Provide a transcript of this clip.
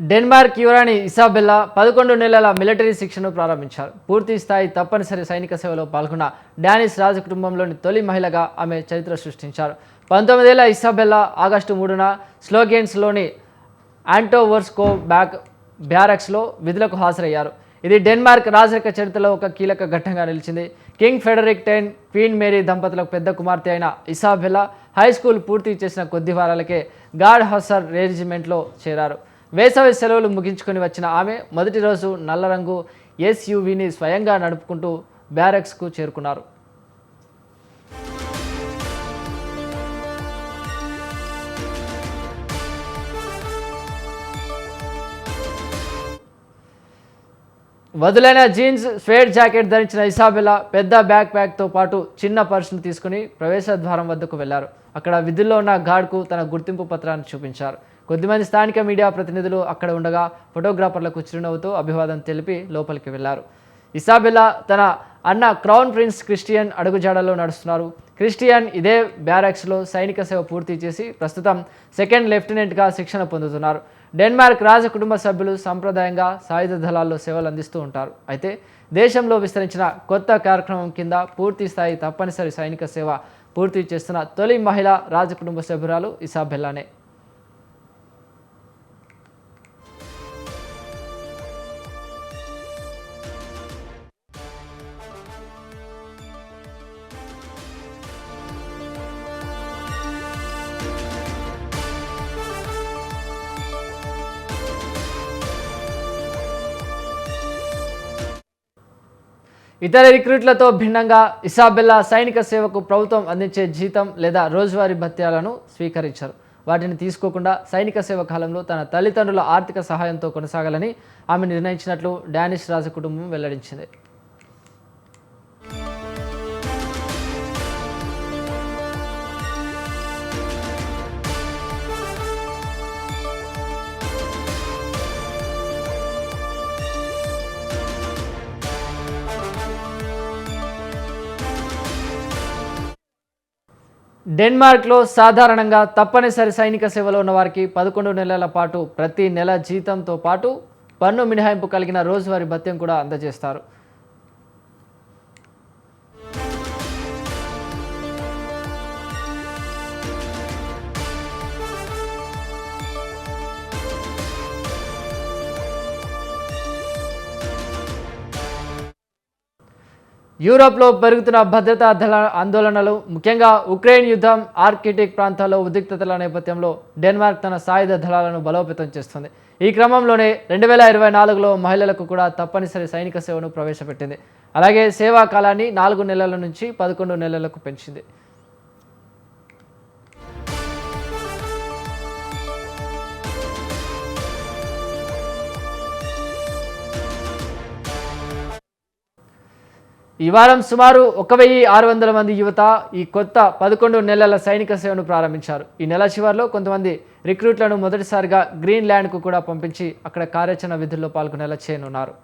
Denmark యువరాణి Isabella 11 నెలల military శిక్షను ప్రారంభించారు. పూర్తి స్థాయి తప్పనిసరి సైనిక సేవలో పాల్గొన్న డానిష్ రాజకుటుంబంలోని తొలి మహిళగా ఆమె చరిత్ర సృష్టించారు. 19 ఏళ్ల ఇసాబెల్లా ఆగస్టు 3న స్లోగెన్స్లోని ఆంటోవర్స్కో బ్యారక్స్లో విధులకు హాజరయ్యారు. ఇది డెన్మార్క్ రాజరిక చరిత్రలో ఒక కీలక ఘట్టంగా నిలిచింది. కింగ్ ఫెడరిక్ 10, క్వీన్ మేరీ దంపతులకు పెద్ద కుమార్తె అయిన ఇసాబెల్లా హై స్కూల్ పూర్తి చేసిన కొద్ది వారాలకే గార్డ్ హస్సర్ రెజిమెంట్లో చేరారు. వేసవి సెలవులు ముగించుకొని వచ్చిన ఆమె మొదటి రోజు నల్ల రంగు ఎస్యూవీని స్వయంగా నడుపుకుంటూ బ్యారక్స్కు చేరుకున్నారు. వదులైన జీన్స్, స్వేడ్ జాకెట్ ధరించిన ఇసాబెల్లా పెద్ద బ్యాక్ ప్యాక్తో పాటు చిన్న పర్సును తీసుకుని ప్రవేశ ద్వారం వద్దకు వెళ్లారు. అక్కడ విధుల్లో ఉన్న గార్డ్కు తన గుర్తింపు పత్రాన్ని చూపించారు. కొద్దిమంది స్థానిక మీడియా ప్రతినిధులు అక్కడ ఉండగా ఫోటోగ్రాఫర్లకు చిరునవ్వుతో అభివాదం తెలిపి లోపలికి వెళ్లారు. ఇసాబెల్లా తన అన్న క్రౌన్ ప్రిన్స్ క్రిస్టియన్ అడుగుజాడల్లో నడుస్తున్నారు. క్రిస్టియన్ ఇదే బ్యారక్స్లో సైనిక సేవ పూర్తి చేసి ప్రస్తుతం సెకండ్ లెఫ్టినెంట్గా శిక్షణ పొందుతున్నారు. డెన్మార్క్ రాజకుటుంబ సభ్యులు సంప్రదాయంగా సాయుధ దళాల్లో సేవలు అందిస్తూ ఉంటారు. అయితే దేశంలో విస్తరించిన కొత్త కార్యక్రమం కింద పూర్తి స్థాయి తప్పనిసరి సైనిక సేవ పూర్తి చేస్తున్న తొలి మహిళా రాజకుటుంబ సభ్యురాలు ఇసాబెల్లానే. ఇతర రిక్రూట్లతో భిన్నంగా ఇసాబెల్లా సైనిక సేవకు ప్రభుత్వం అందించే జీతం లేదా రోజువారీ భత్యాలను స్వీకరించారు. వాటిని తీసుకోకుండా సైనిక సేవ కాలంలో తన తల్లిదండ్రుల ఆర్థిక సహాయంతో కొనసాగాలని ఆమె నిర్ణయించినట్లు డానిష్ రాజకుటుంబం వెల్లడించింది. డెన్మార్క్లో సాధారణంగా తప్పనిసరి సైనిక సేవలో ఉన్న వారికి 11 నెలల పాటు ప్రతి నెల జీతంతో పాటు పన్ను మినహాయింపు కలిగిన రోజువారీ భత్యం కూడా అందజేస్తారు. యూరోప్లో పెరుగుతున్న భద్రతా ఆందోళనలు, ముఖ్యంగా ఉక్రెయిన్ యుద్ధం, ఆర్కిటిక్ ప్రాంతాల్లో ఉద్రిక్తతల నేపథ్యంలో డెన్మార్క్ తన సాయుధ దళాలను బలోపేతం చేస్తుంది. ఈ క్రమంలోనే 2024లో మహిళలకు కూడా తప్పనిసరి సైనిక సేవను ప్రవేశపెట్టింది. అలాగే సేవా కాలాన్ని 4 నెలల నుంచి 11 నెలలకు పెంచింది. ఈ వారం సుమారు 1600 మంది యువత ఈ కొత్త 11 నెలల సైనిక సేవను ప్రారంభించారు. ఈ నెల చివరిలో కొంతమంది రిక్రూట్లను మొదటిసారిగా గ్రీన్లాండ్కు కూడా పంపించి అక్కడ కార్యాచరణ విధుల్లో పాల్గొనేలా చేయనున్నారు.